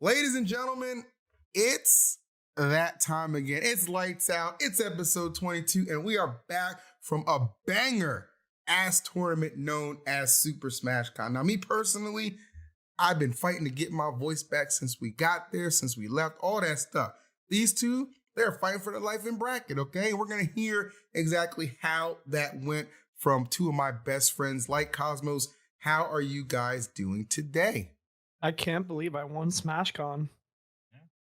Ladies and gentlemen, it's that time again. It's lights out. It's episode 22, and we are back from a banger ass tournament known as Super Smash Con. Now, me personally, I've been fighting to get my voice back since we got there, since we left, all that stuff. These two, they're fighting for their life in bracket, okay? We're going to hear exactly how that went from two of my best friends like Cosmos. How are you guys doing today? I can't believe I won SmashCon.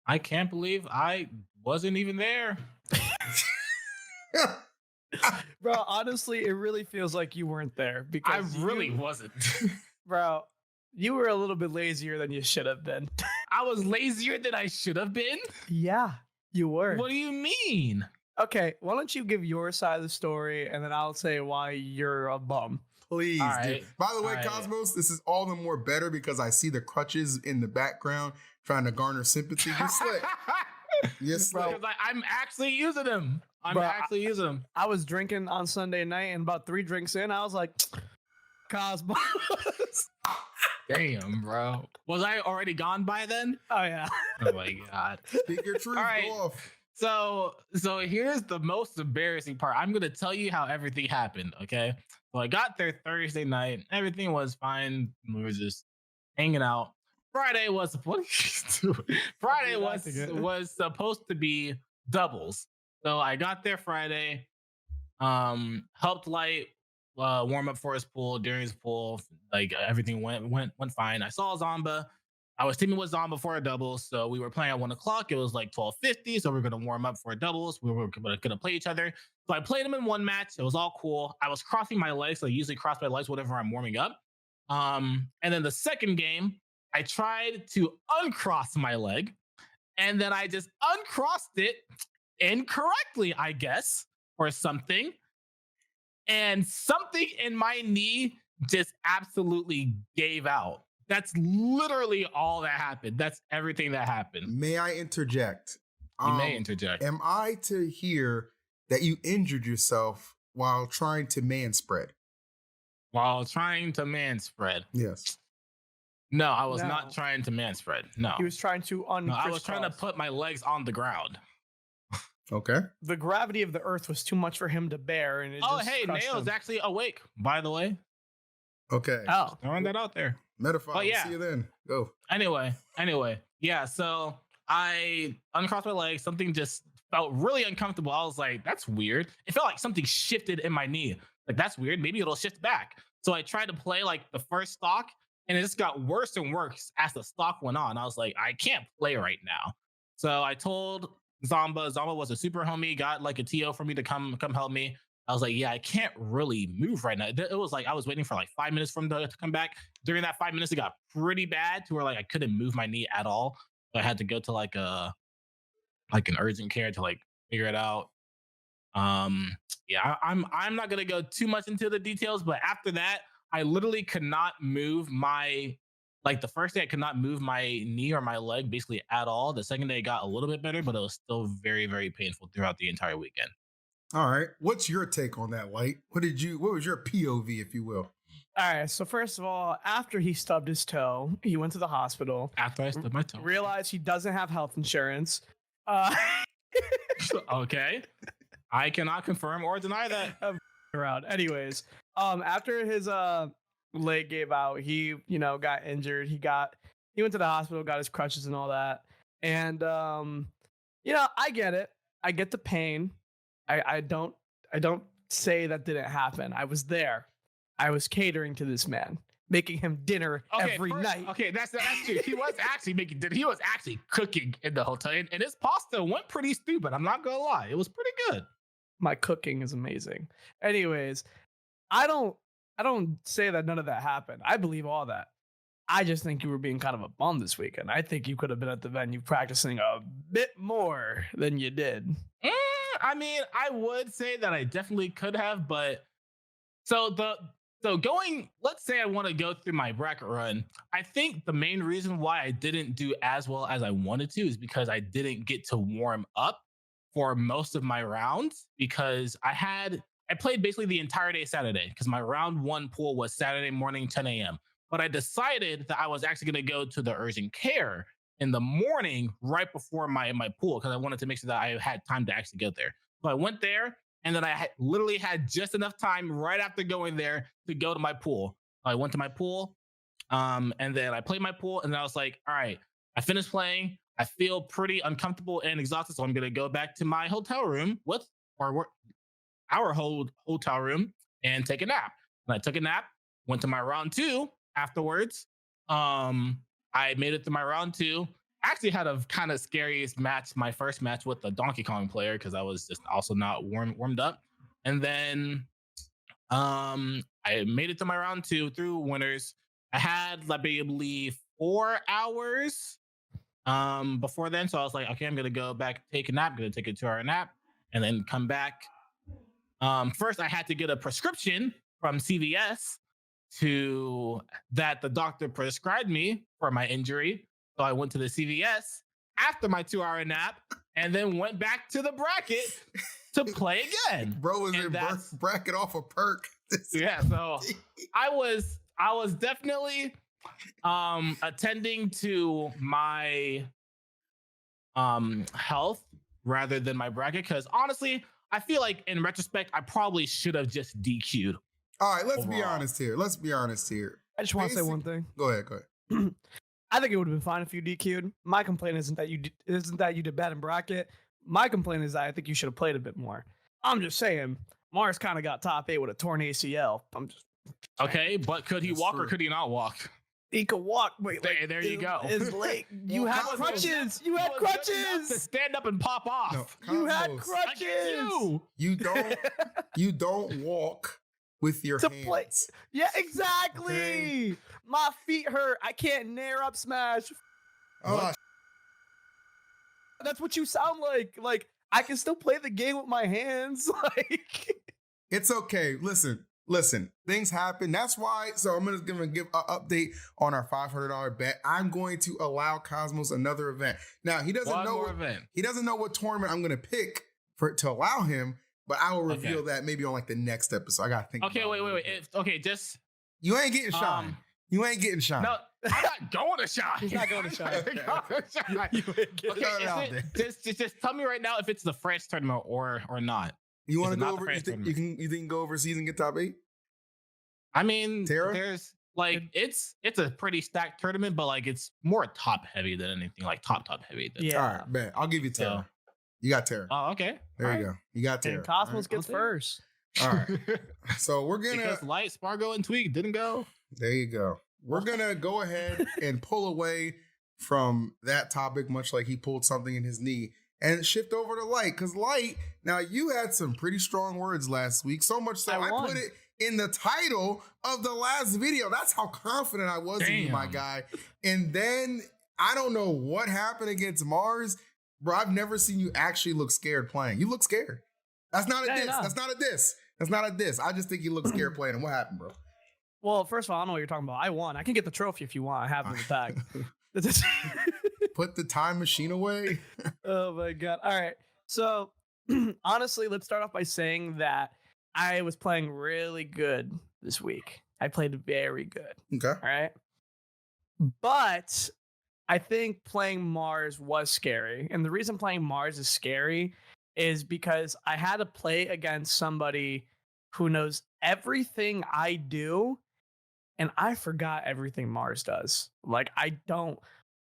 I can't believe I wasn't even there. Bro, honestly, it really feels like you weren't there because I really wasn't. Bro, you were a little bit lazier than you should have been. I was lazier than I should have been? Yeah, you were. What do you mean? Okay, why don't you give your side of the story and then I'll say why you're a bum. Please, right. dude. By the way, All Cosmos, this is all the more better because I see the crutches in the background trying to garner sympathy. You're slick. You're slick. Because I'm actually using them. I'm actually using them. I was drinking on Sunday night and about 3 drinks in, I was like, Cosmos. Damn, bro. Was I already gone by then? Oh, yeah. Oh, my God. Speak your truth. All right. Go off. So here's the most embarrassing part. I'm gonna tell you how everything happened. Okay. So I got there Thursday night. Everything was fine. We were just hanging out. Friday was Friday was supposed to be doubles. So I got there Friday. Helped Light warm up for his pool. During his pool, like everything went fine. I saw Zomba. I was teaming with Zomba for a doubles, so we were playing at 1 o'clock. It was like 12:50, so we were gonna warm up for a doubles. We were gonna play each other. So I played him in one match. It was all cool. I was crossing my legs. So I usually cross my legs whenever I'm warming up. And then the second game, I tried to uncross my leg, and then I just uncrossed it incorrectly, I guess, or something. And something in my knee just absolutely gave out. That's literally all that happened. That's everything that happened. May I interject? You may interject. Am I to hear that you injured yourself while trying to man spread? While trying to man spread. Yes. No, I was not trying to man spread. No. He was trying to I was trying to put my legs on the ground. Okay. The gravity of the earth was too much for him to bear. And it Nail's actually awake, by the way. Okay. Oh. Throwing that out there. Metaphor. Yeah. See you then. Go. Anyway. Yeah, so I uncrossed my legs. Something just felt really uncomfortable. I was like, that's weird. It felt like something shifted in my knee. Like, that's weird. Maybe it'll shift back. So I tried to play like the first stock, and it just got worse and worse as the stock went on. I was like, I can't play right now. So I told Zomba. Zomba was a super homie, got like a TO for me to come help me. I was like, yeah, I can't really move right now. It was like I was waiting for like 5 minutes for him to come back. During that 5 minutes, it got pretty bad to where like I couldn't move my knee at all. So I had to go to like an urgent care to like figure it out. Yeah, I'm not gonna go too much into the details, but after that, I literally could not move the first day I could not move my knee or my leg basically at all. The second day it got a little bit better, but it was still very, very painful throughout the entire weekend. All right. What's your take on that, Light? What was your POV, if you will? All right. So first of all, after he stubbed his toe, he went to the hospital. After I stubbed my toe. Realized he doesn't have health insurance. Okay. I cannot confirm or deny that. Around. Anyways, after his leg gave out, he got injured. He went to the hospital, got his crutches and all that. And I get it. I get the pain. I don't say that didn't happen. I was there. I was catering to this man, making him dinner every night. Okay, that's true. He was actually making dinner. He was actually cooking in the hotel, and his pasta went pretty stupid. I'm not gonna lie, it was pretty good. My cooking is amazing. Anyways, I don't say that none of that happened. I believe all that. I just think you were being kind of a bum this weekend. I think you could have been at the venue practicing a bit more than you did. I mean, I would say that I definitely could have, but let's say I want to go through my bracket run. I think the main reason why I didn't do as well as I wanted to is because I didn't get to warm up for most of my rounds because I played basically the entire day Saturday because my round 1 pool was Saturday morning, 10 a.m. But I decided that I was actually going to go to the urgent care in the morning right before my pool because I wanted to make sure that I had time to actually get there. So I went there, and then I literally had just enough time right after going there to go to my pool. I went to my pool, and then I played my pool, and then I was like, all right, I finished playing. I feel pretty uncomfortable and exhausted, so I'm gonna go back to my hotel room our whole hotel room and take a nap. And I took a nap, went to my round 2 afterwards. I made it to my round 2. Actually had a kind of scariest match, my first match with the Donkey Kong player, because I was just also not warmed up. And then I made it to my round 2 through winners. I had, I believe, 4 hours before then. So I was like, okay, I'm gonna go back, take a nap, gonna take a 2-hour nap, and then come back. First, I had to get a prescription from CVS that the doctor prescribed me for my injury. So I went to the CVS after my 2-hour nap and then went back to the bracket to play again. Bro was in bracket off a perk. Yeah, so I was definitely attending to my health rather than my bracket, because honestly, I feel like in retrospect, I probably should have just DQ'd. All right, let's be honest here. I just want to say one thing. Go ahead. I think it would have been fine if you DQ'd. My complaint isn't that you did bad in bracket. My complaint is that I think you should have played a bit more. I'm just saying, Mars kind of got top 8 with a torn ACL. Okay, but could he walk or could he not walk? He could walk. Wait, there you go. His leg. You had crutches. You had crutches to stand up and pop off. No, you had crutches. You don't walk with your hands. Play. Yeah, exactly. Okay. My feet hurt. I can't nair up smash. That's what you sound like. Like, I can still play the game with my hands. Like, it's okay. Listen, things happen. That's why. So I'm just going to give an update on our $500 bet. I'm going to allow Cosmos another event. Now he doesn't know what tournament I'm going to pick to allow him, but I will reveal that maybe on like the next episode. I got to think. Okay, wait. Just you ain't getting shine. You ain't getting shine. No, I'm not going to shine. He's not going to shine. Just tell me right now if it's the French tournament or not. You want to go over? You think you can go overseas and get top 8? I mean, Terra? There's like it's a pretty stacked tournament, but like it's more top heavy than anything, like top heavy. Yeah. All right, bet. I'll give you Terra. You got Terra. Oh, okay. There you go. You got Terra. And Cosmos gets first. All right. So we're gonna because Light, Spargo, and Tweak didn't go. There you go. We're gonna go ahead and pull away from that topic, much like he pulled something in his knee, and shift over to Light. Because Light, now you had some pretty strong words last week. So much so I put it in the title of the last video. That's how confident I was in you, my guy. And then I don't know what happened against Mars. Bro, I've never seen you actually look scared playing. You look scared. That's not a diss. No. That's not a diss. That's not a diss. I just think you look scared playing. And what happened, bro? Well, first of all, I don't know what you're talking about. I won. I can get the trophy if you want. I have it in the bag. Put the time machine away. Oh my God. All right. So honestly, let's start off by saying that I was playing really good this week. I played very good. Okay. All right. But I think playing Mars was scary. And the reason playing Mars is scary is because I had to play against somebody who knows everything I do. And I forgot everything Mars does. Like, I don't.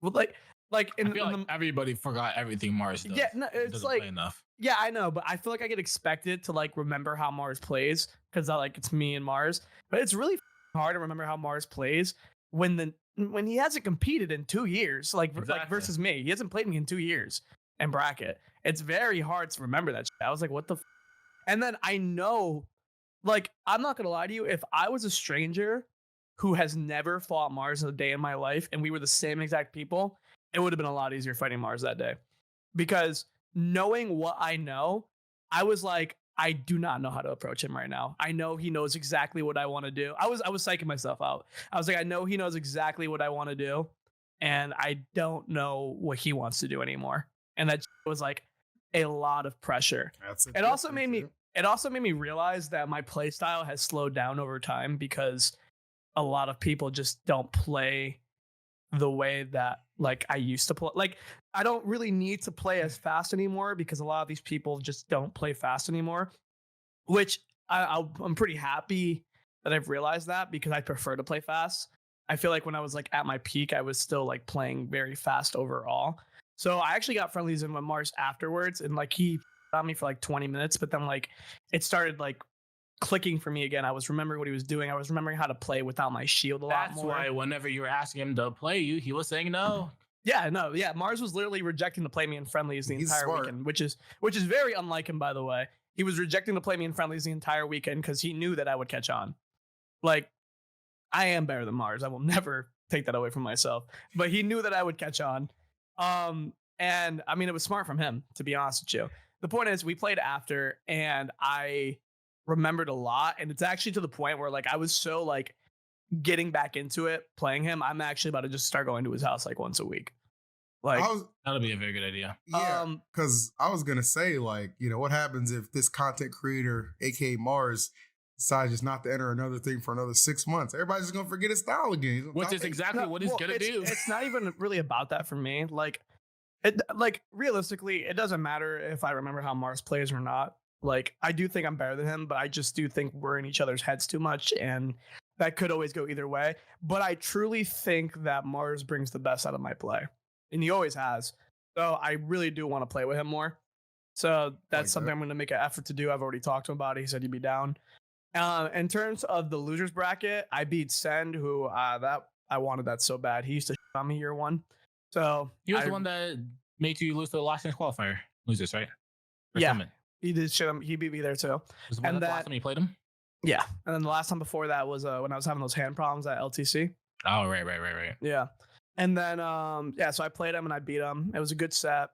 Like in, I feel like everybody forgot everything Mars does. Yeah, no, it's like play enough. Yeah, I know, but I feel like I get expected to like remember how Mars plays because it's me and Mars. But it's really hard to remember how Mars plays when he hasn't competed in 2 years, like versus me. He hasn't played me in 2 years in bracket. It's very hard to remember that shit. I was like, what the? And then I know, like, I'm not gonna lie to you. If I was a stranger who has never fought Mars in a day in my life, and we were the same exact people, it would have been a lot easier fighting Mars that day. Because knowing what I know, I was like, I do not know how to approach him right now. I know he knows exactly what I want to do. I was psyching myself out. I was like, I know he knows exactly what I want to do, and I don't know what he wants to do anymore. And that was like a lot of pressure. It also made me realize that my play style has slowed down over time because a lot of people just don't play the way that like I used to play. Like I don't really need to play as fast anymore because a lot of these people just don't play fast anymore, which I'm pretty happy that I've realized that because I prefer to play fast. I feel like when I was like at my peak, I was still like playing very fast overall. So I actually got friendlies in with Mars afterwards, and like he on me for like 20 minutes, but then like it started like clicking for me again. I was remembering what he was doing. I was remembering how to play without my shield a lot That's more. why whenever you were asking him to play you, he was saying no. Yeah, no, yeah. Mars was literally rejecting to play me in friendlies the He's entire smart. weekend, which is very unlike him, by the way. He was rejecting to play me in friendlies the entire weekend because he knew that I would catch on. Like, I am better than Mars. I will never take that away from myself. But he knew that I would catch on. And I mean, it was smart from him, to be honest with you. The point is, we played after, and I remembered a lot. And it's actually to the point where, like, I was so like getting back into it, playing him. I'm actually about to just start going to his house like once a week. Like, That'll be a very good idea. Yeah, because I was gonna say, like, you know, what happens if this content creator, aka Mars, decides just not to enter another thing for another 6 months? Everybody's just gonna forget his style again. Which is exactly what he's gonna do. It's not even really about that for me. Like, realistically, it doesn't matter if I remember how Mars plays or not. Like, I do think I'm better than him, but I just do think we're in each other's heads too much, and that could always go either way. But I truly think that Mars brings the best out of my play, and he always has. So I really do want to play with him more. So that's something I'm going to make an effort to do. I've already talked to him about it. He said he'd be down. In terms of the losers bracket, I beat Send, who that I wanted that so bad. He used to shit on me year one. So He was the one that made you lose to the last chance qualifier losers, right? Or Yeah. Summit. he did shit him. He beat me there too. Was the one And that the last time you played him? Yeah. And then the last time before that was when I was having those hand problems at LTC. Oh, right. Yeah. And then so I played him and I beat him. It was a good set.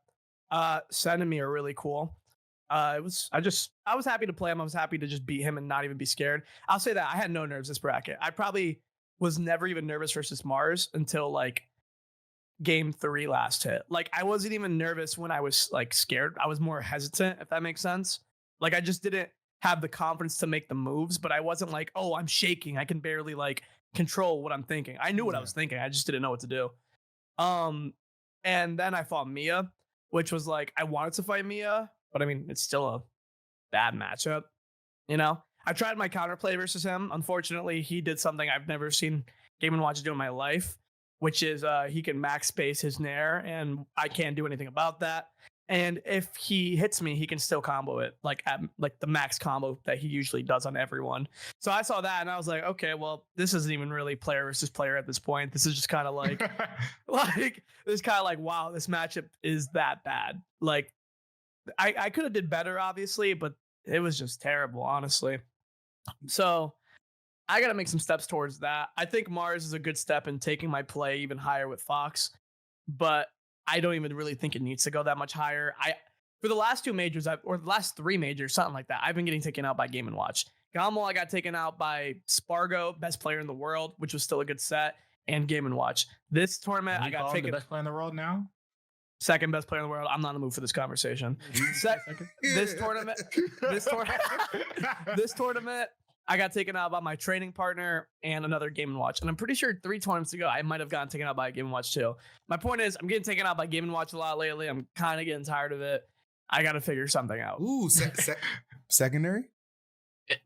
Send and me are really cool. I was happy to play him. I was happy to just beat him and not even be scared. I'll say that I had no nerves this bracket. I probably was never even nervous versus Mars until like game 3 last hit. Like I wasn't even nervous when I was like scared. I was more hesitant, if that makes sense. Like I just didn't have the confidence to make the moves, but I wasn't like, oh, I'm shaking. I can barely like control what I'm thinking. I knew what I was thinking. I just didn't know what to do. And then I fought Mia, which was like, I wanted to fight Mia, but I mean, it's still a bad matchup. You know, I tried my counterplay versus him. Unfortunately, he did something I've never seen Game & Watch do in my life, which is he can max space his Nair, and I can't do anything about that. And if he hits me, he can still combo it like at like the max combo that he usually does on everyone. So I saw that and I was like, okay, well, this isn't even really player versus player at this point. This is just kind of like, wow, this matchup is that bad. Like I could have did better, obviously, but it was just terrible, honestly. So I got to make some steps towards that. I think Mars is a good step in taking my play even higher with Fox, but I don't even really think it needs to go that much higher. For the last 2 majors, or the last 3 majors, something like that, I've been getting taken out by Game & Watch. Gamal, I got taken out by Spargo, best player in the world, which was still a good set, and Game & Watch. This tournament, I got taken. The best player in the world now? Second best player in the world. I'm not in the mood for this conversation. This tournament, I got taken out by my training partner and another Game & Watch. And I'm pretty sure 3 tournaments ago, I might have gotten taken out by a Game & Watch too. My point is, I'm getting taken out by Game & Watch a lot lately. I'm kind of getting tired of it. I got to figure something out. Ooh, secondary?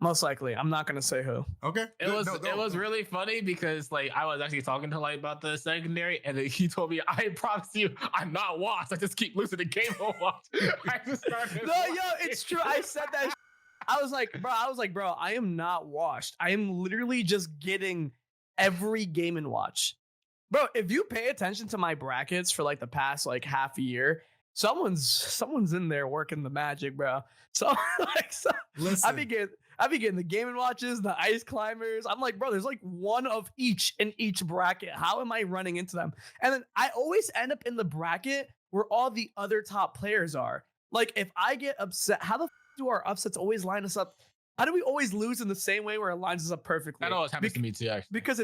Most likely. I'm not going to say who. Okay. It was really funny because like I was actually talking to like about the secondary, and then he told me, I promise you, I'm not washed. I just keep losing the Game & Watch. I just started it's true. I said that. I was like, bro, I am not washed. I am literally just getting every Game & Watch. Bro, if you pay attention to my brackets for like the past like half a year, someone's in there working the magic, bro. So Listen. I be getting the Game & Watches, the Ice Climbers. I'm like, bro, there's like one of each in each bracket. How am I running into them? And then I always end up in the bracket where all the other top players are. Like if I get upset, how the do our upsets always line us up? How do we always lose in the same way where it lines us up perfectly? That always happens to me too, actually. Because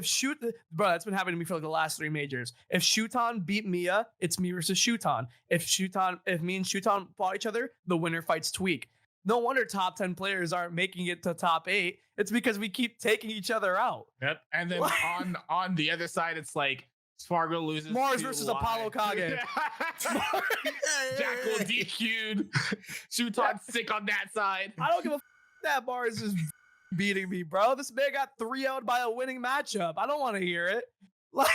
bro, that's been happening to me for like the last 3 majors. If Shuton beat Mia, it's me versus Shuton. If me and Shuton fought each other, the winner fights Tweak. No wonder top 10 players aren't making it to top 8. It's because we keep taking each other out. Yep. And then on the other side, it's like Spargo loses. Mars to versus Lie. Apollo Kage. Jackal DQ'd. Shuton sick on that side. I don't give a that Mars is beating me, bro. This man got 3-0'd by a winning matchup. I don't want to hear it. Like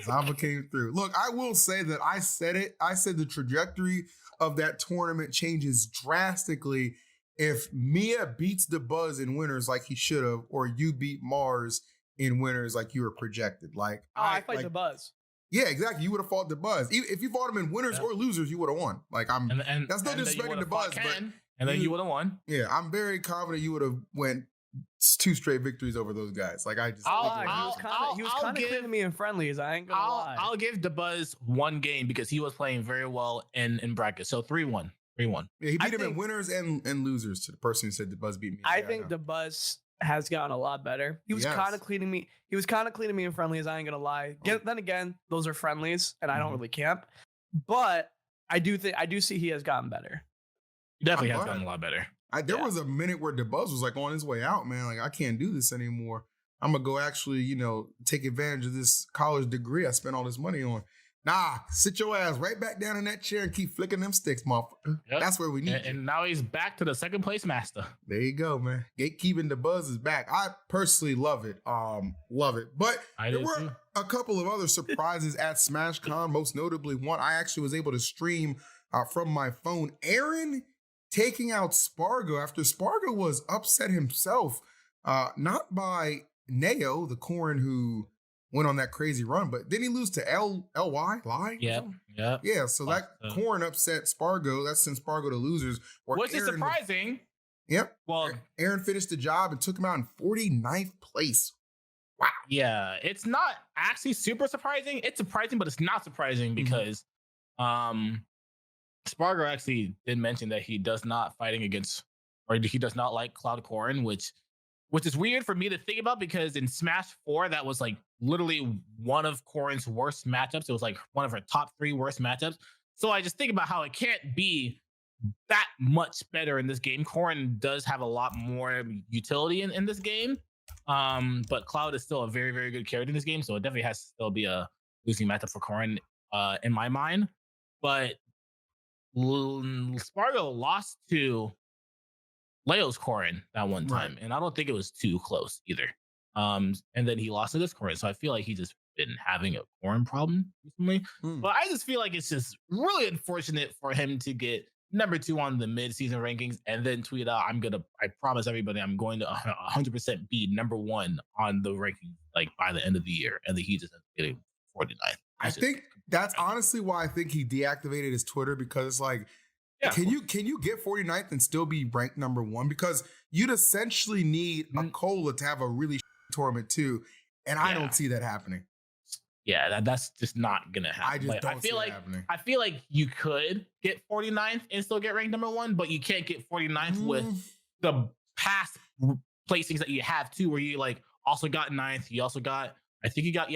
Zava came through. Look, I will say that I said it. I said the trajectory of that tournament changes drastically if Mia beats the Buzz in winners like he should have, or you beat Mars in winners like you were projected. Like I fight the Buzz. Yeah, exactly. You would have fought the Buzz. If you fought him in winners or losers, you would have won. Like And that's no disrespect to the Buzz, but and then you would have won. Yeah, I'm very confident you would have went 2 straight victories over those guys. Like I just, He was kind of clean to me in friendlies. I ain't gonna lie. I'll give the Buzz one game because he was playing very well in brackets. So 3-1. 3-1. Yeah, he beat him in winners and losers. To the person who said the Buzz beat me. I think the Buzz has gotten a lot better. He was kind of cleaning me. He was kind of cleaning me in friendlies. I ain't gonna lie. Then again, those are friendlies, and I don't really camp. But I do see he has gotten better. He definitely has gotten a lot better. There was a minute where the Buzz was like on his way out, man. Like I can't do this anymore. I'm gonna go actually, take advantage of this college degree I spent all this money on. Nah, sit your ass right back down in that chair and keep flicking them sticks, motherfucker. Yep. That's where we need you. And now he's back to the second place master. There you go, man. Gatekeeping the Buzz is back. I personally love it. Love it. But there were a couple of other surprises at SmashCon. Most notably, one I actually was able to stream from my phone. Aaron taking out Spargo after Spargo was upset himself, not by Neo, the Corrin who went on that crazy run, but didn't he lose to LY? Yeah, so that Corrin upset Spargo. That sent Spargo to losers. Which is surprising. Yep. Well, Aaron finished the job and took him out in 49th place. Wow. Yeah, it's not actually super surprising. It's surprising, but it's not surprising because Spargo actually did mention that he does not he does not like Cloud Corrin, which is weird for me to think about because in Smash 4, that was like literally one of Corrin's worst matchups. It was like one of her top 3 worst matchups. So I just think about how it can't be that much better in this game. Corrin does have a lot more utility in this game. But Cloud is still a very, very good character in this game. So it definitely has to still be a losing matchup for Corrin in my mind. But Spargo lost to Leo's Corrin that one time, and I don't think it was too close either. And then he lost to this Corrin, so I feel like he's just been having a Corrin problem recently. But I just feel like it's just really unfortunate for him to get number 2 on the mid-season rankings and then tweet out, I promise everybody I'm going to 100% be number 1 on the ranking like by the end of the year, and then he just ends up getting 49. I think that's honestly why I think he deactivated his Twitter, because it's like, can you get 49th and still be ranked number 1? Because you'd essentially need a Cola to have a really tournament too, and I don't see that happening. Yeah, that's just not gonna happen. I just don't see it happening. I feel like you could get 49th and still get ranked number 1, but you can't get 49th with the past placings that you have too, where you like also got 9th. You also got, I think he got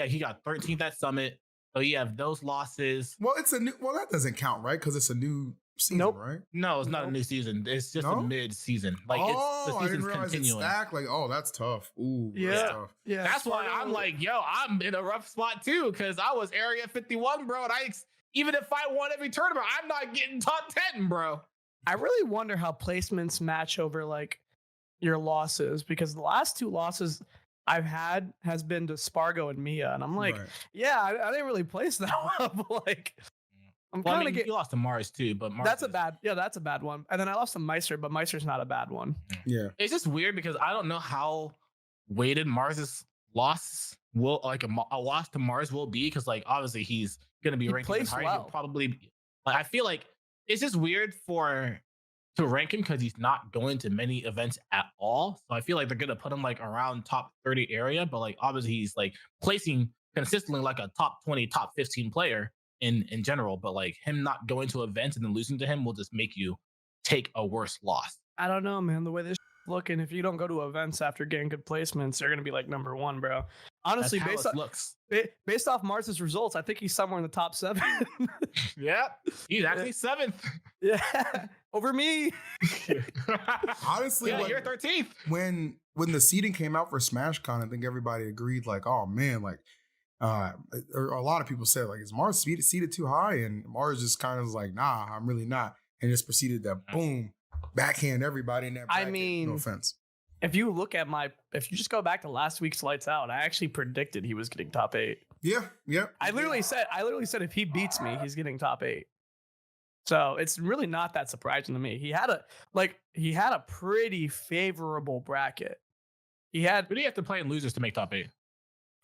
13th at Summit. So you have those losses. Well, that doesn't count, right? Because it's a new season, right? No, it's not a new season. It's just a mid-season. Like the season's I didn't realize continuing. It's stacked. Like, that's tough. Ooh, yeah, that's tough. Yeah. That's why I'm like, I'm in a rough spot too, because I was Area 51, bro, and even if I won every tournament, I'm not getting top 10, bro. I really wonder how placements match over like your losses, because the last 2 losses I've had has been to Spargo and Mia, and I'm like, I didn't really place that well. Like, I'm kind of you lost to Mars too, but Mars that's a bad one. And then I lost to Meister, but Meister's not a bad one. Yeah, it's just weird because I don't know how weighted Mars's loss will, like a loss to Mars will be, because like obviously he's gonna be ranked high. Well. He'll probably, like, I feel like it's just weird to rank him because he's not going to many events at all. So I feel like they're gonna put him like around top 30 area, but like obviously he's like placing consistently like a top 20, top 15 player in general. But like him not going to events and then losing to him will just make you take a worse loss. I don't know, man. The way this looking, if you don't go to events after getting good placements, they're gonna be like number 1, bro. Honestly, based off Mars's results, I think he's somewhere in the top 7. Yeah, he's actually 7th. Yeah, over me. Honestly, you're 13th. When the seeding came out for SmashCon, I think everybody agreed, like, oh man, like Or a lot of people said, like, is Mars seated too high? And Mars just kind of was like, nah, I'm really not. And just proceeded to boom, backhand everybody in that bracket. I mean, no offense. If you look at if you just go back to last week's Lights Out, I actually predicted he was getting top 8. Yeah. I literally said if he beats me, he's getting top 8. So it's really not that surprising to me. He had a pretty favorable bracket. Who do you have to play in losers to make top 8?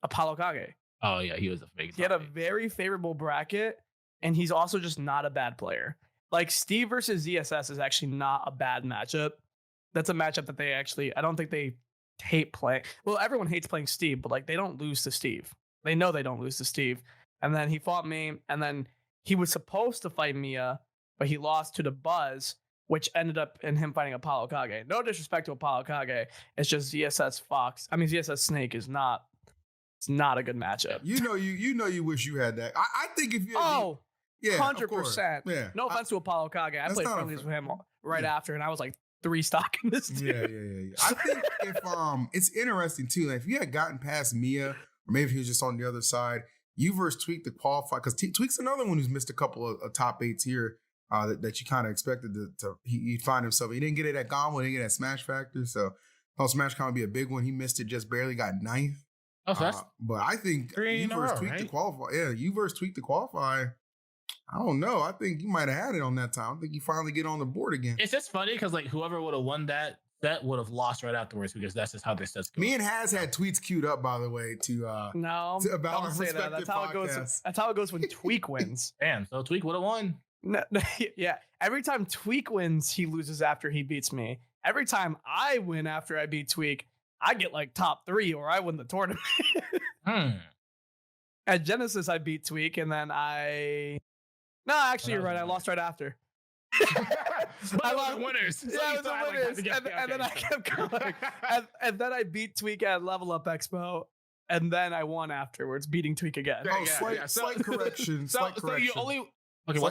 Apollo Kage. Oh yeah, he was a big. He had a very favorable bracket, and he's also just not a bad player. Like Steve versus ZSS is actually not a bad matchup. That's a matchup that I don't think they hate playing. Well, everyone hates playing Steve, but like they don't lose to Steve. They know they don't lose to Steve. And then he fought me, and then he was supposed to fight Mia, but he lost to the Buzz, which ended up in him fighting Apollo Kage. No disrespect to Apollo Kage. It's just ZSS Snake is not. It's not a good matchup. You wish you had that. I think if you had 100%. Yeah. No offense to Apollo Kage. I played friendlies with him right after, and I was like 3 stocking this dude. Yeah. I think if it's interesting too. Like if you had gotten past Mia, or maybe if he was just on the other side, you versus Tweak to qualify, because Tweak's another one who's missed a couple of top 8s here that you kind of expected he'd find himself. He didn't get it at Gombo, he didn't get it at Smash Factor, so Smash Con would be a big one. He missed it, just barely got 9th. Oh, so but I think you versus Tweak to qualify. Yeah, you versus Tweak to qualify. I don't know. I think you might have had it on that time. I think you finally get on the board again. It's just funny because like whoever would have won that would have lost right afterwards, because that's just how their sets go. Me and Has had tweets queued up, by the way, about don't say that. That's how it goes. That's how it goes when Tweak wins. Damn, so Tweak would have won. No, yeah. Every time Tweak wins, he loses after he beats me. Every time I win after I beat Tweak, I get like top 3 or I win the tournament. At Genesis, I beat Tweak, and then you're right. I lost right after. I lost winners. Yeah, it was the winners. And then I kept going. and then I beat Tweak at Level Up Expo, and then I won afterwards, beating Tweak again. Slight correction. So you only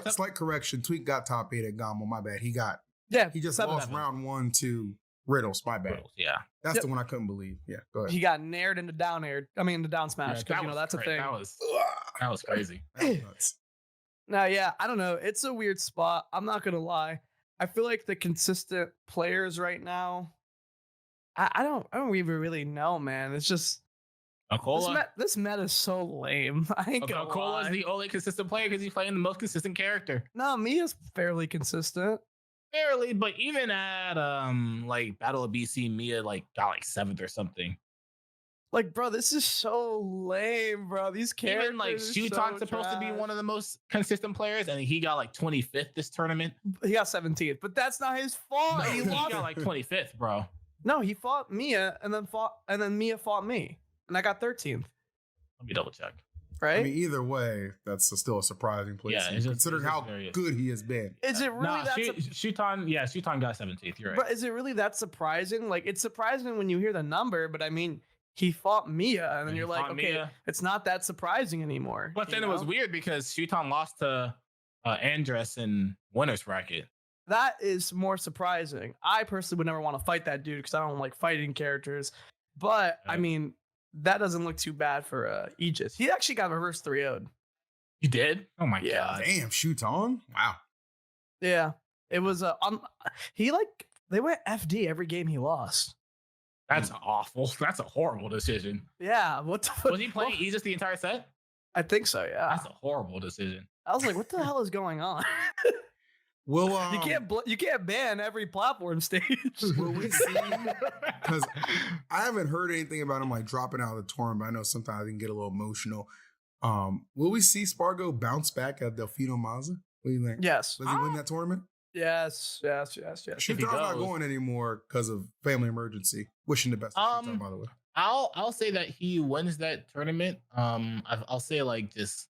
slight correction. Tweak got top 8 at Gombo. My bad. He just 7-7. lost round 1 to Riddles. My bad. Riddles, yeah, that's the one I couldn't believe. Yeah, go ahead. He got nared into down air. I mean, the down smash, because that's a thing. That was crazy. That was nuts. Now, yeah, I don't know. It's a weird spot. I'm not gonna lie. I feel like the consistent players right now. I don't even really know, man. It's just this meta is so lame. I ain't gonna lie. Is the only consistent player because he's playing the most consistent character. No, Mia's fairly consistent. Barely, but even at like Battle of BC, Mia like got like 7th or something. Like, bro, this is so lame, bro. These characters. Even like Shuton's supposed to be one of the most consistent players, and he got like 25th this tournament. He got 17th, but that's not his fault. No, he got like 25th, bro. No, he fought Mia, and then Mia fought me, and I got 13th. Let me double check. Right? I mean, either way, that's still a surprising place. Yeah, considering how good he has been. Is it really Shuton got 17th. You're right. But is it really that surprising? Like, it's surprising when you hear the number, but I mean, he fought Mia, and then you're like, okay, Mia. It's not that surprising anymore. But then it was weird because Shuton lost to Andres in winner's bracket. That is more surprising. I personally would never want to fight that dude because I don't like fighting characters. But I mean, that doesn't look too bad for Aegis. He actually got reverse 3-0'd. You did? Oh my god! Damn, Shuton! Wow. Yeah, it was they went FD every game he lost. That's awful. That's a horrible decision. Yeah. What the was he playing Aegis the entire set? I think so. Yeah. That's a horrible decision. I was like, what the hell is going on? Well, you can't ban every platform stage. Will we see? Because I haven't heard anything about him like dropping out of the tournament. I know sometimes he can get a little emotional. Will we see Spargo bounce back at Delfino Mazza? What do you think? Yes. Does he win that tournament? Yes. Shuton's not going anymore because of family emergency. Wishing the best to Shuton, by the way. I'll say that he wins that tournament. I'll say like just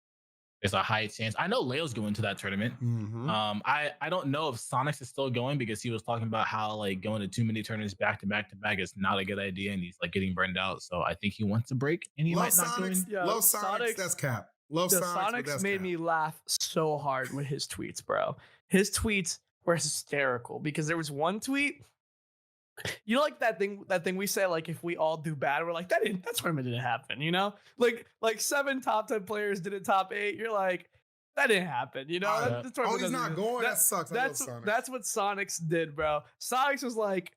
there's a high chance. I know Leo's going to that tournament. Mm-hmm. I don't know if Sonics is still going because he was talking about how like going to too many tournaments back to back is not a good idea, and he's like getting burned out. So I think he wants a break, and he might not join. Love Sonics. That's cap. Love Sonics made me laugh so hard with his tweets, bro. His tweets were hysterical because there was one tweet You know, like that thing we say, like if we all do bad, we're like that tournament didn't happen, you know? Like 7 top 10 players did it top 8. You're like, that didn't happen, you know? Oh, tournament he's not doesn't- going. That sucks. I love Sonics. That's what Sonics did, bro. Sonics was like,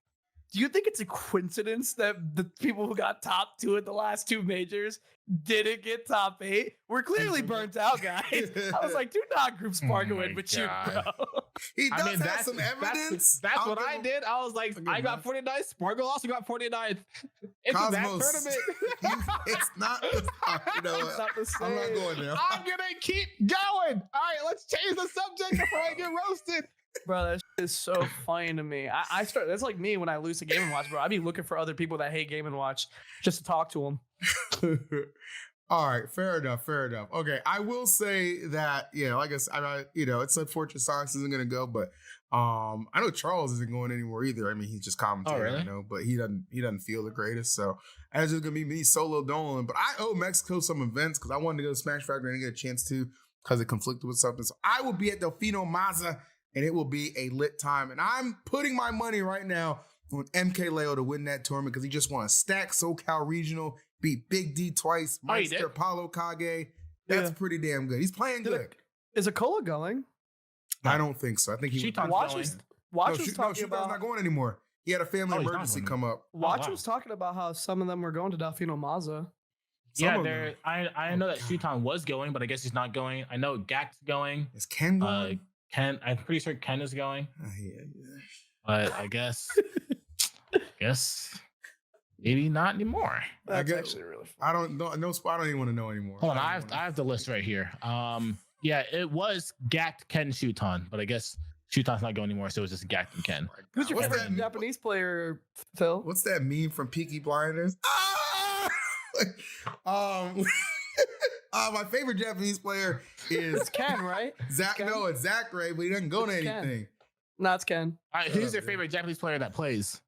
do you think it's a coincidence that the people who got top 2 at the last 2 majors didn't get top 8? We're clearly burnt out, guys. I was like, do not group Spargo my in with you, God. bro. He does have some evidence. That's I'll what give I him- did. I was like, I'll give I him got that. 49. Spargo also got 49. It's that Cosmos. tournament. It's not. You know It's what? not the I'm not same. going there. I'm gonna keep going. All right, let's change the subject before I get roasted. Bro, that shit is so funny to me. I start. That's like me when I lose a Game and Watch, bro. I be looking for other people that hate Game and Watch just to talk to them. All right, fair enough. Okay, I will say that, like I said, it's unfortunate Sonics isn't gonna go, but I know Charles isn't going anywhere either. I mean, he's just commentating, really? but he doesn't feel the greatest. So it's just gonna be me solo doling. But I owe Mexico some events because I wanted to go to Smash Factory and get a chance to because it conflicted with something. So I will be at Delfino Maza and it will be a lit time. And I'm putting my money right now on MK Leo to win that tournament because he just won a stack SoCal Regional, beat Big D twice, Oh, he did? Meister, Paulo Kage. That's Yeah. pretty damn good. He's playing good. Is Akola going? I don't think so. I think he Shitan's Watch going. was no, Watch was Shutan's talking not about. going anymore. He had a family Oh, he's not emergency going come up. Watch wow. was talking about how some of them were going to Delfino Maza. Some Yeah, of there. them. I know that Shuton was going, but I guess he's not going. I know Gak's going. Is Ken going? Ken, I'm pretty sure Ken is going, Yeah. but I guess maybe not anymore. That's guess- actually really fun. I don't know. No spot. I don't even want to know anymore. Hold on, don't I even have the list right here. Yeah, it was Gak, Ken, Shuton, but I guess Shuton's not going anymore, so it was just Gak and Ken. wanna- Who's your What's favorite that- Japanese player, Phil? What's that meme from Peaky Blinders? My favorite Japanese player is It's Ken, right? Zach. Ken? No, it's Zach Ray, but he doesn't go to It's Ken. anything. No, it's Ken. All right, Shut who's up, your dude. favorite Japanese player that plays?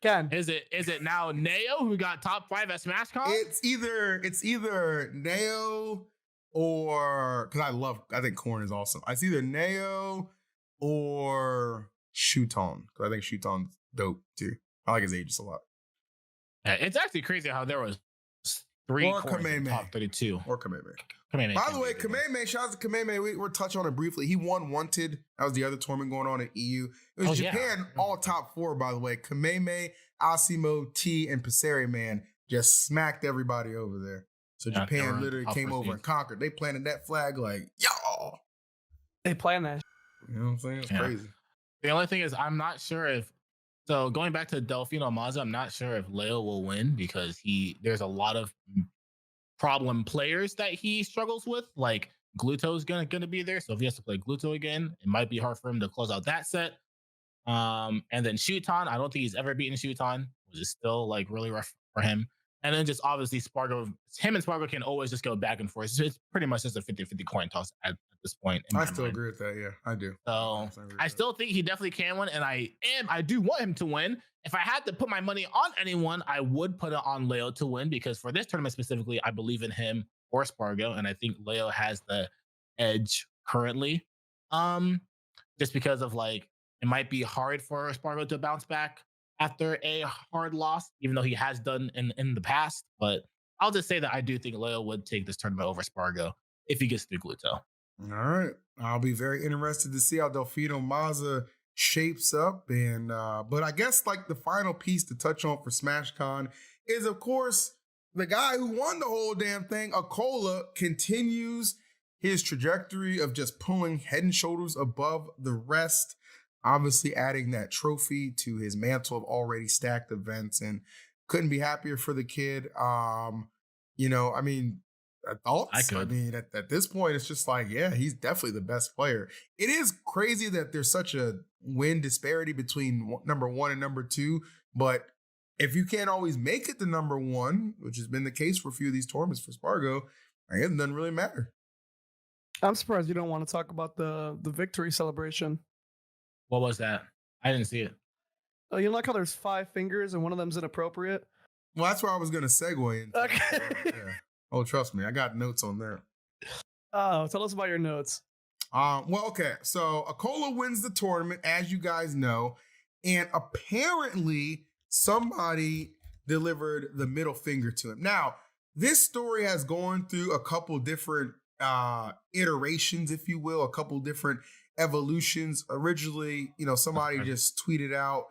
Ken. Is it now Neo, who got top 5 at SmashCon? It's either Neo or because I think Korn is awesome. It's either Neo or Shuton because I think Shuton's dope too. I like his Aegis a lot. Yeah, it's actually crazy how there was 3 Or cores in the Kameme. top 32. Or Kameme. Kameme By can the way, be a good one. Kameme, shout out to Kameme. We're touch on it briefly. He won Wanted. That was the other tournament going on in EU. It was Oh, yeah. Japan, all top 4, by the way. Kameme, Asimo, T, and Passeri, man, just smacked everybody over there. So Yeah, they were Japan on literally top came for over seeds. and conquered. They planted that flag like, y'all. They plan that. You know what I'm saying? It's Yeah. crazy. The only thing is, I'm not sure if. So going back to Delfino Maza, I'm not sure if Leo will win because there's a lot of problem players that he struggles with. Like Gluto's gonna be there, so if he has to play Gluto again, it might be hard for him to close out that set. And then Shuton, I don't think he's ever beaten Shuton, which is still like really rough for him. And then just obviously Spargo, him and Spargo can always just go back and forth. It's pretty much just a 50-50 coin toss at this point. in I my still mind. agree with that. Yeah, I do. So 100% agree with I that. still think he definitely can win, and I do want him to win. If I had to put my money on anyone, I would put it on Leo to win because for this tournament specifically, I believe in him or Spargo, and I think Leo has the edge currently. Just because of like it might be hard for Spargo to bounce back after a hard loss, even though he has done in the past. But I'll just say that I do think Leo would take this tournament over Spargo if he gets through Gluto. All right. I'll be very interested to see how Delfino Maza shapes up. And but I guess like the final piece to touch on for SmashCon is of course the guy who won the whole damn thing, Akola, continues his trajectory of just pulling head and shoulders above the rest. Obviously adding that trophy to his mantle of already stacked events, and couldn't be happier for the kid. I mean, thoughts? I could. mean, at this point, it's just like, yeah, he's definitely the best player. It is crazy that there's such a win disparity between number 1 and number 2, but if you can't always make it to number 1, which has been the case for a few of these tournaments for Spargo, it doesn't really matter. I'm surprised you don't want to talk about the victory celebration. What was that? I didn't see it. Oh, you like how there's 5 fingers and one of them's inappropriate? Well, that's where I was going to segue into. Okay. Yeah. Oh, trust me, I got notes on there. Oh, tell us about your notes. Well, okay. So Akola wins the tournament, as you guys know, and apparently somebody delivered the middle finger to him. Now, this story has gone through a couple different iterations, if you will, a couple different evolutions. Originally, somebody just tweeted out,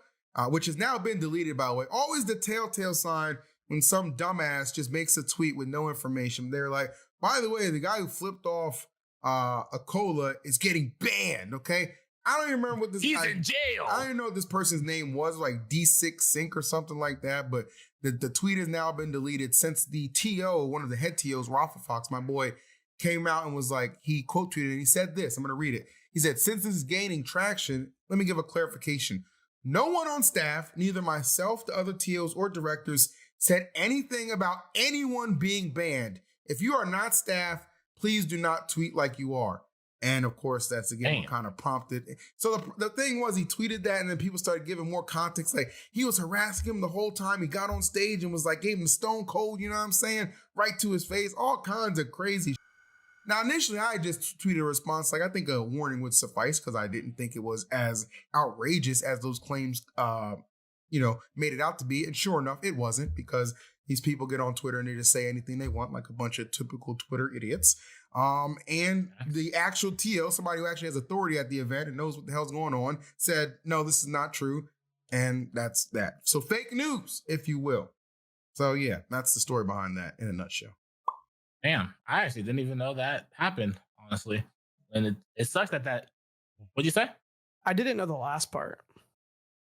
which has now been deleted, by the way. Always the telltale sign when some dumbass just makes a tweet with no information. They're like, by the way, the guy who flipped off a cola is getting banned, okay? I don't even remember what this He's in jail. I don't even know what this person's name was, like D6 Sync or something like that, but the tweet has now been deleted since the TO, one of the head TOs, Rafa Fox, my boy, came out and was like, he quote tweeted and he said this, I'm going to read it. He said, since this is gaining traction, let me give a clarification. No one on staff, neither myself, the other TOs, or directors said anything about anyone being banned. If you are not staff, please do not tweet like you are. And of course, that's again what kind of prompted. So the thing was, he tweeted that, and then people started giving more context. Like, he was harassing him the whole time. He got on stage and was like, gave him stone cold, you know what I'm saying? Right to his face, all kinds of crazy. Now, initially, I just tweeted a response like, I think a warning would suffice, because I didn't think it was as outrageous as those claims, made it out to be. And sure enough, it wasn't, because these people get on Twitter and they just say anything they want, like a bunch of typical Twitter idiots. And the actual TO, somebody who actually has authority at the event and knows what the hell's going on, said, no, this is not true. And that's that. So fake news, if you will. So yeah, that's the story behind that in a nutshell. Damn, I actually didn't even know that happened, honestly. And it sucks that what'd you say? I didn't know the last part.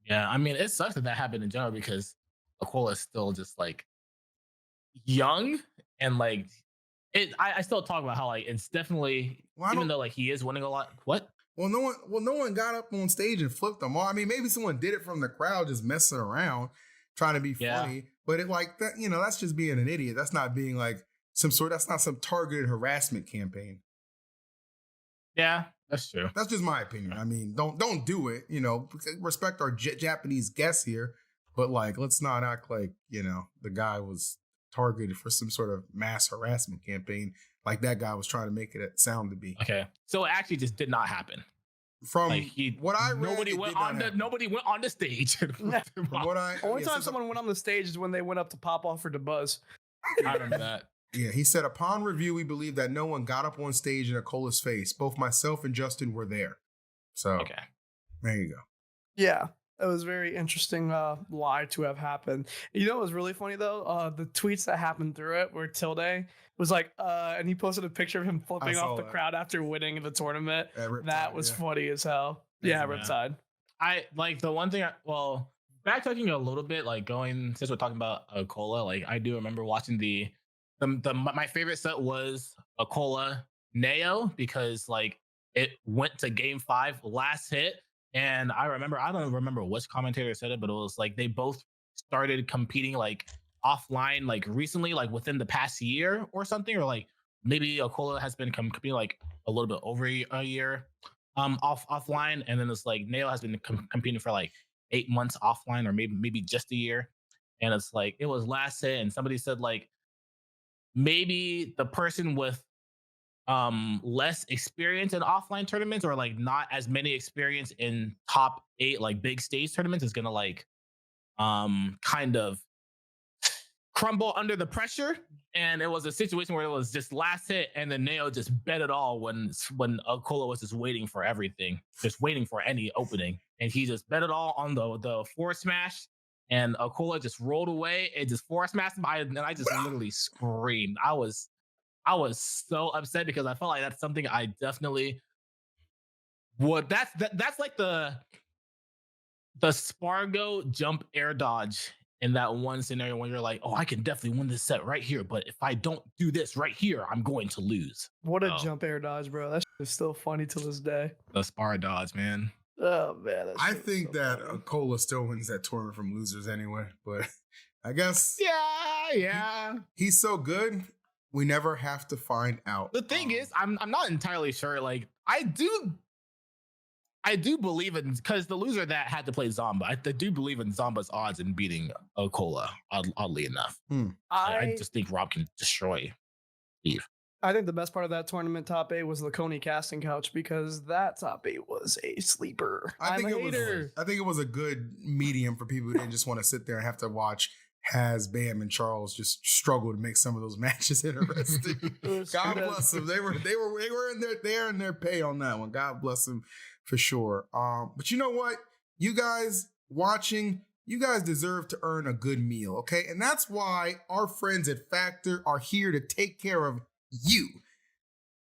Yeah, I mean, it sucks that happened in general, because Aquila is still just like young, and like I still talk about how like it's definitely, even though like he is winning a lot. What? Well, no one got up on stage and flipped them all. I mean, maybe someone did it from the crowd, just messing around, trying to be funny. But it like that, that's just being an idiot. That's not being like that's not some targeted harassment campaign. Yeah, that's true. That's just my opinion. I mean, don't do it. Respect our Japanese guests here, but like, let's not act like the guy was targeted for some sort of mass harassment campaign, like that guy was trying to make it sound to be. Okay, so it actually just did not happen. From what I read, nobody went on the stage. Only time someone went on the stage is when they went up to pop off for DeBuzz. I remember that. Yeah, he said, upon review, we believe that no one got up on stage in Akola's face. Both myself and Justin were there. So, okay, there you go. Yeah, it was very interesting lie to have happened. You know what was really funny, though? The tweets that happened through it were Tilde was like, and he posted a picture of him flipping off the crowd after winning the tournament. That was funny as hell. Yeah, Riptide. I like the one thing, backtracking a little bit, like since we're talking about Akola, like I do remember watching my favorite set was Akola Neo, because like it went to game 5 last hit. And I don't remember which commentator said it, but it was like they both started competing like offline, like recently, like within the past year or something, or like maybe Akola has been competing like a little bit over a year offline, and then it's like Neo has been competing for like 8 months offline, or maybe just a year. And it's like it was last hit, and somebody said like maybe the person with less experience in offline tournaments, or like not as many experience in top 8 like big stage tournaments, is gonna like kind of crumble under the pressure. And it was a situation where it was just last hit, and then Neo just bet it all when Akola was just waiting for everything, just waiting for any opening, and he just bet it all on the forward smash, and Akola just rolled away and just forward smashed him. And I just literally screamed. I was so upset, because I felt like that's something I definitely would. That's like the Spargo jump air dodge in that one scenario when you're like, oh, I can definitely win this set right here, but if I don't do this right here, I'm going to lose. What a jump air dodge, bro. That is still funny to this day. The Spar dodge, man. Oh, man. I think that Akola still wins that tournament from losers anyway, but I guess. Yeah. He's so good, we never have to find out. The thing is, I'm not entirely sure. Like, I do believe in, because the loser that had to play Zomba, I do believe in Zomba's odds in beating Akola, oddly enough. I just think Rob can destroy Steve. I think the best part of that tournament top 8 was the Coney casting couch because that top 8 was a sleeper. I think it was a good medium for people who didn't just want to sit there and have to watch Has, Bam, and Charles just struggle to make some of those matches interesting. God bless them. They were in their pay on that one. God bless them for sure. But you know what? You guys watching, you guys deserve to earn a good meal, okay? And that's why our friends at Factor are here to take care of you.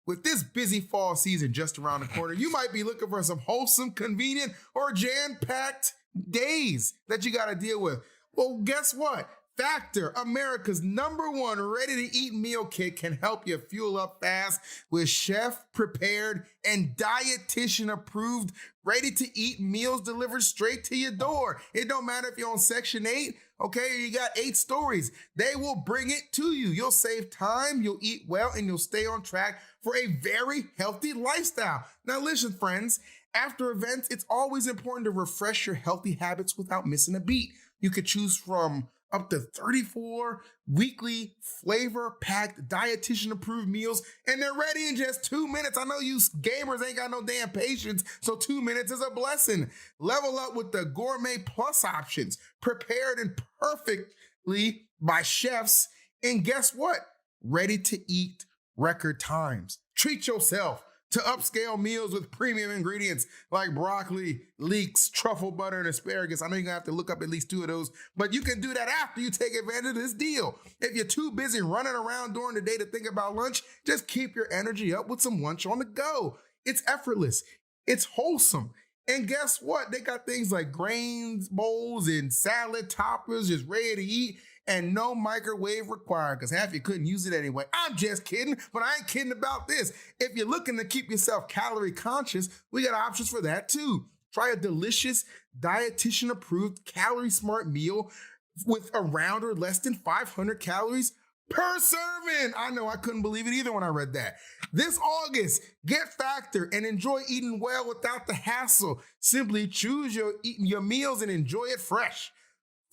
With this busy fall season just around the corner, you might be looking for some wholesome, convenient, or jam-packed days that you got to deal with. Well, guess what? Factor, America's #1 ready-to-eat meal kit, can help you fuel up fast with chef-prepared and dietitian-approved ready-to-eat meals delivered straight to your door. It don't matter if you're on Section 8, okay, you got 8 stories. They will bring it to you. You'll save time, you'll eat well, and you'll stay on track for a very healthy lifestyle. Now listen, friends, after events, it's always important to refresh your healthy habits without missing a beat. You could choose from up to 34 weekly flavor-packed, dietitian-approved meals, and they're ready in just 2 minutes. I know you gamers ain't got no damn patience, so 2 minutes is a blessing. Level up with the Gourmet Plus options, prepared and perfectly by chefs, and guess what? Ready to eat record times. Treat yourself to upscale meals with premium ingredients like broccoli, leeks, truffle butter, and asparagus. I know you're gonna have to look up at least 2 of those, but you can do that after you take advantage of this deal. If you're too busy running around during the day to think about lunch, just keep your energy up with some lunch on the go. It's effortless, it's wholesome, and guess what? They got things like grains bowls and salad toppers just ready to eat, and no microwave required, because half you couldn't use it anyway. I'm just kidding, but I ain't kidding about this. If you're looking to keep yourself calorie conscious, we got options for that too. Try a delicious, dietitian-approved, calorie-smart meal with around or less than 500 calories per serving. I know, I couldn't believe it either when I read that. This August, get Factor and enjoy eating well without the hassle. Simply choose your meals and enjoy it fresh.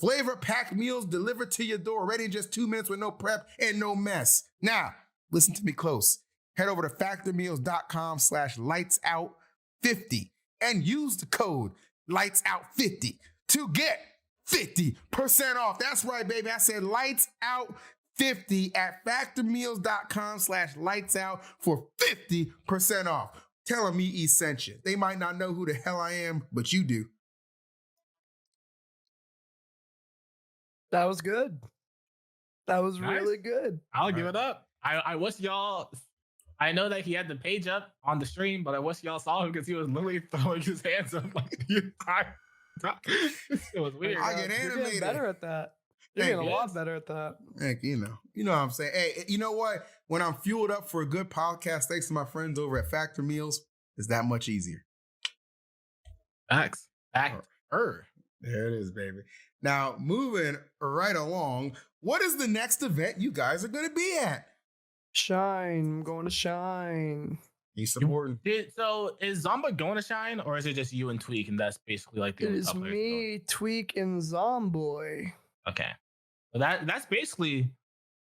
Flavor-packed meals delivered to your door, ready in just 2 minutes with no prep and no mess. Now, listen to me close. Head over to factormeals.com/lightsout50 and use the code lightsout50 to get 50% off. That's right, baby. I said lightsout50 at factormeals.com/lightsout for 50% off. Tell them me sent you. They might not know who the hell I am, but you do. That was good. That was Nice. really good. I'll give it up. I wish y'all. I know that he had the page up on the stream, but I wish y'all saw him because he was literally throwing his hands up like the entire time. It was weird. I get You're animated. getting better at that. You're Thank getting a you. lot better at that. Heck, you know what I'm saying. Hey, you know what? When I'm fueled up for a good podcast, thanks to my friends over at Factor Meals, it's that much easier. Facts. Factor. There it is, baby. Now, moving right along, what is the next event you guys are going to be at? Shine. I'm going to Shine. You supporting? So is Zomba going to Shine, or is it just you and Tweak, and that's basically like the It only is top players me, Tweak, and Zomboy. Okay. So that's basically,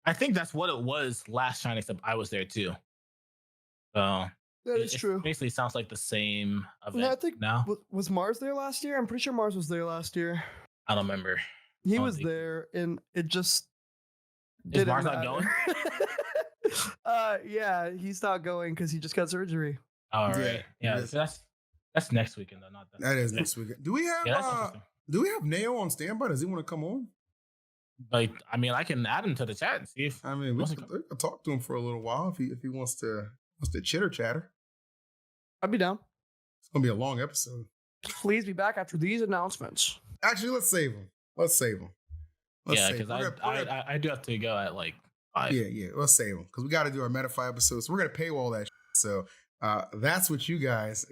I think that's what it was last Shine, except I was there too. So That is true. Basically sounds like the same event. No, I think now. was Mars there last year? I'm pretty sure Mars was there last year. I don't remember. He don't was think- there, and it just Is didn't Mars not matter. Yeah, he's not going because he just got surgery. All Yeah, right. Yeah. yes. So that's next weekend though, not that. That is next weekend. Do we have Yeah, that's interesting. do we have Neo on standby? Does he want to come on? Like, I mean, I can add him to the chat and see if I mean, we Wants to could talk to him for a little while if he wants to chitter chatter. I'd be down. It's gonna be a long episode. Please be back after these announcements. Actually, let's save him. Let's save him. yeah, because I do have to go at like 5. Yeah, let's save them because we got to do our Metafy episode. So we're gonna paywall that. So that's what you guys.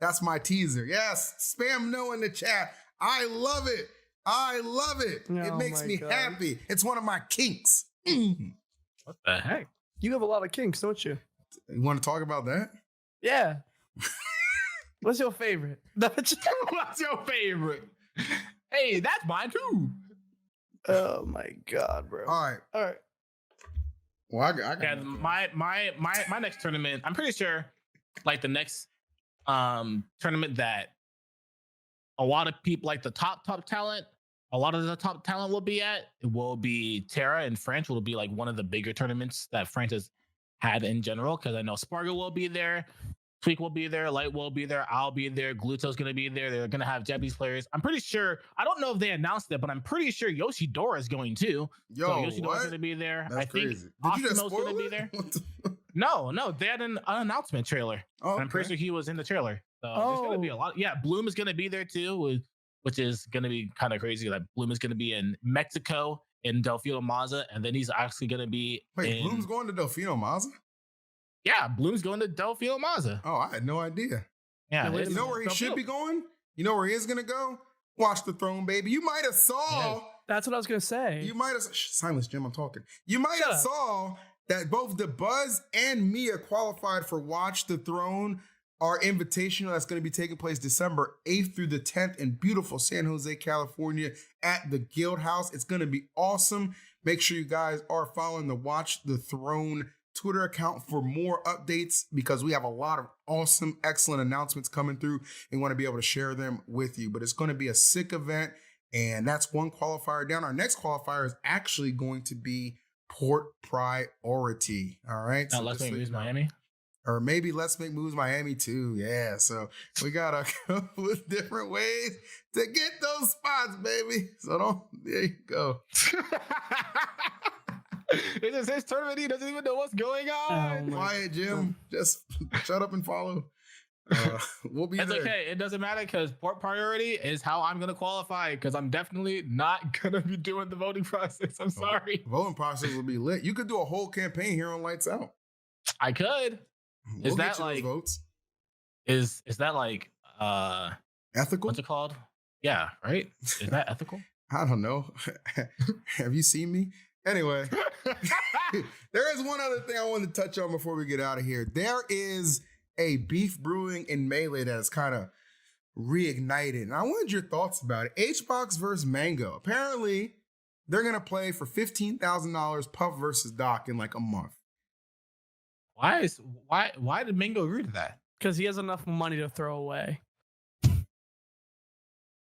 That's my teaser. Yes, spam no in the chat. I love it. I love it. It Oh makes my me God. happy. It's one of my kinks. What the heck? You have a lot of kinks, don't you? You want to talk about that? Yeah. What's your favorite? What's your favorite? Hey, that's mine too. Oh my God, bro. All right. All right. Well, I got Yeah, nothing. my next tournament, I'm pretty sure, like the next tournament that a lot of people, like the top talent, a lot of the top talent will be at, it will be Terra and French will be like one of the bigger tournaments that French has had in general. Because I know Spargo will be there, Tweak will be there, Light will be there, I'll be there, Gluto's gonna be there. They're gonna have Japanese players. I'm pretty sure. I don't know if they announced it, but I'm pretty sure Yoshidora is going too. Yo, So Yoshidora's what? gonna be there. That's I think crazy. Did you just Ashimo's spoil gonna be it? there. What the- No, they had an announcement trailer. Oh, And I'm pretty okay. sure he was in the trailer. So there's gonna be a lot. Yeah, Bloom is gonna be there too, which is gonna be kind of crazy. Like Bloom is gonna be in Mexico in Delfino Maza, and then he's actually gonna be Wait, in, Bloom's going to Delfino Maza? Yeah, Bloom's going to Delfino Maza. Oh, I had no idea. Yeah, Yeah, wait a it's You know where he should Delfino. be going? You know where he is gonna go? Watch the Throne, baby. You might have saw. That's what I was gonna say. You might have silence, Jim. I'm talking. You might Shut have up. saw that both the Buzz and Mia qualified for Watch the Throne, our invitational that's going to be taking place December 8th through the 10th in beautiful San Jose, California at the Guild House. It's going to be awesome. Make sure you guys are following the Watch the Throne Twitter account for more updates because we have a lot of awesome, excellent announcements coming through and want to be able to share them with you. But it's going to be a sick event, and that's one qualifier down. Our next qualifier is actually going to be Port Priority. All right. Now let's just make so moves you know. Miami. Or maybe Let's Make Moves Miami too. Yeah. So we got a couple of different ways to get those spots, baby. So there you go. It's just his tournament. He doesn't even know what's going on. my Quiet, Jim. Just shut up and follow. We'll be It's there. okay. It doesn't matter because Port Priority is how I'm gonna qualify. Because I'm definitely not gonna be doing the voting process. I'm sorry. Voting process will be lit. You could do a whole campaign here on Lights Out. I could. We'll that get you those like- votes? Is that like Ethical? what's it called? Yeah, right. Is that ethical? I don't know. Have you seen me? Anyway, there is one other thing I wanted to touch on before we get out of here. There is a beef brewing in Melee that is kind of reignited. And I wanted your thoughts about it. HBox versus Mango. Apparently, they're going to play for $15,000 Puff versus Doc in like a month. Why did Mingo agree to that? Because he has enough money to throw away.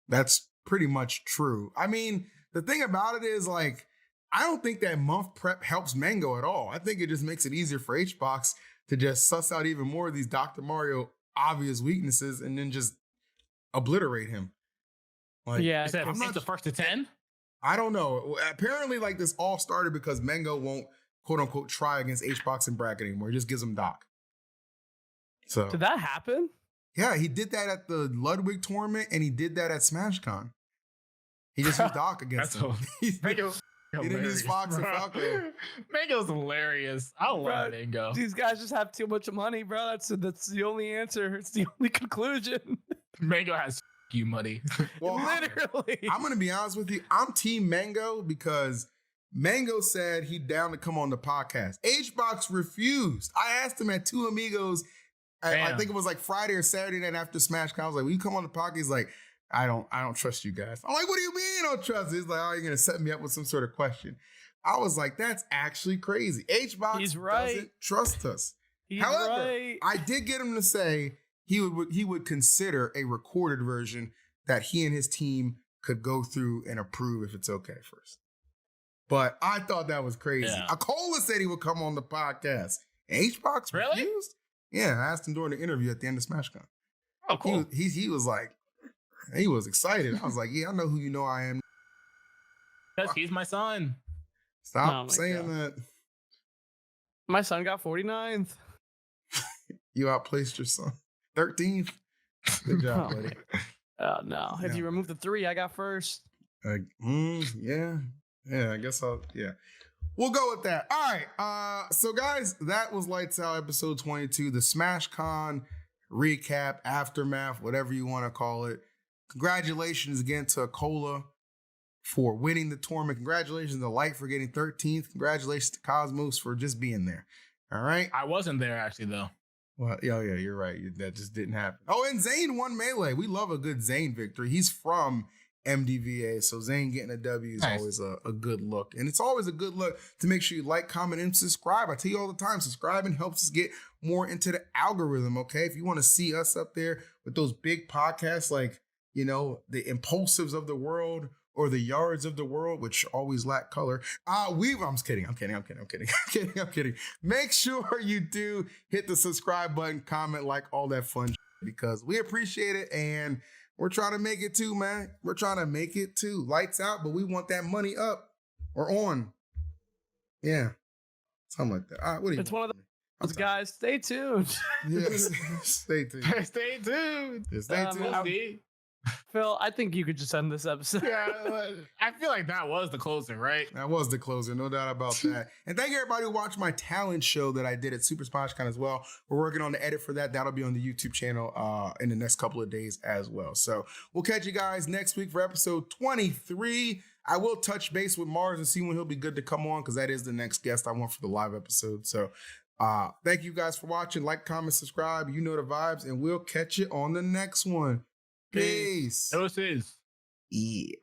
That's pretty much true. I mean, the thing about it is like, I don't think that month prep helps Mango at all. I think it just makes it easier for HBox to just suss out even more of these Dr. Mario obvious weaknesses and then just obliterate him. Like, Yeah, Is that I'm not- the first to 10? I don't know. Apparently, like this all started because Mango won't quote unquote try against HBox in bracket anymore. He just gives him Doc. So Did that happen? yeah, he did that at the Ludwig tournament and he did that at SmashCon. He just used Doc against That's him. He's- Mango's He didn't use Fox and Falco. Mango's hilarious. I love Bro, Mango. These guys just have too much money, bro. That's the only answer. It's the only conclusion. Mango has you money. Well, Literally. I'm gonna be honest with you. I'm Team Mango because Mango said he down to come on the podcast. HBox refused. I asked him at Two Amigos. I Damn. think it was like Friday or Saturday night after SmashCon. I was like, "Will you come on the podcast?" He's like, I don't trust you guys. I'm like, "What do you mean you don't trust?" He's like, "Oh, you're gonna set me up with some sort of question." I was like, "That's actually crazy." HBox He's right. doesn't trust us. He's However, right. I did get him to say he would consider a recorded version that he and his team could go through and approve if it's okay first. But I thought that was crazy. Yeah. Akola said he would come on the podcast. HBox Really? refused? Yeah, I asked him during the interview at the end of SmashCon. Oh, cool. He was like, he was excited. I was like, yeah, I know who you know I am. Because he's my son. Stop Oh my saying God. that. My son got 49th. You outplaced your son. 13th. Good job, Oh, buddy. Oh no! If Yeah. you remove the 3, I got first. Yeah. I guess we'll go with that. All right. So guys, that was Lights Out episode 22, the SmashCon recap, aftermath, whatever you want to call it. Congratulations again to Akola for winning the tournament. Congratulations to Light for getting 13th. Congratulations to Cosmos for just being there. All right. I wasn't there actually though. Well, yeah, you're right. That just didn't happen. Oh, and Zane won Melee. We love a good Zane victory. He's from MDVA. So Zayn getting a W is Nice. always a good look. And it's always a good look to make sure you like, comment, and subscribe. I tell you all the time, subscribing helps us get more into the algorithm, okay? If you want to see us up there with those big podcasts like, you know, the Impulsives of the world or the Yards of the world, which always lack color. I'm just kidding. I'm kidding. Make sure you do hit the subscribe button, comment, like, all that fun shit, because we appreciate it, and we're trying to make it too, man. We're trying to make it too. Lights out, but we want that money up or on. Yeah. Something like that. All right, what do you It's want? one of those guys. Stay tuned. Yes. Stay tuned. Stay tuned. Yeah, stay tuned. We'll see. Phil, I think you could just end this episode. Yeah, I feel like that was the closer, right? That was the closer, no doubt about that. And thank you everybody who watched my talent show that I did at Super SpongeCon as well. We're working on the edit for that. That'll be on the YouTube channel in the next couple of days as well. So we'll catch you guys next week for episode 23. I will touch base with Mars and see when he'll be good to come on, because that is the next guest I want for the live episode. So thank you guys for watching. Like, comment, subscribe. You know the vibes, and we'll catch you on the next one. Peace. Doses. Yeah.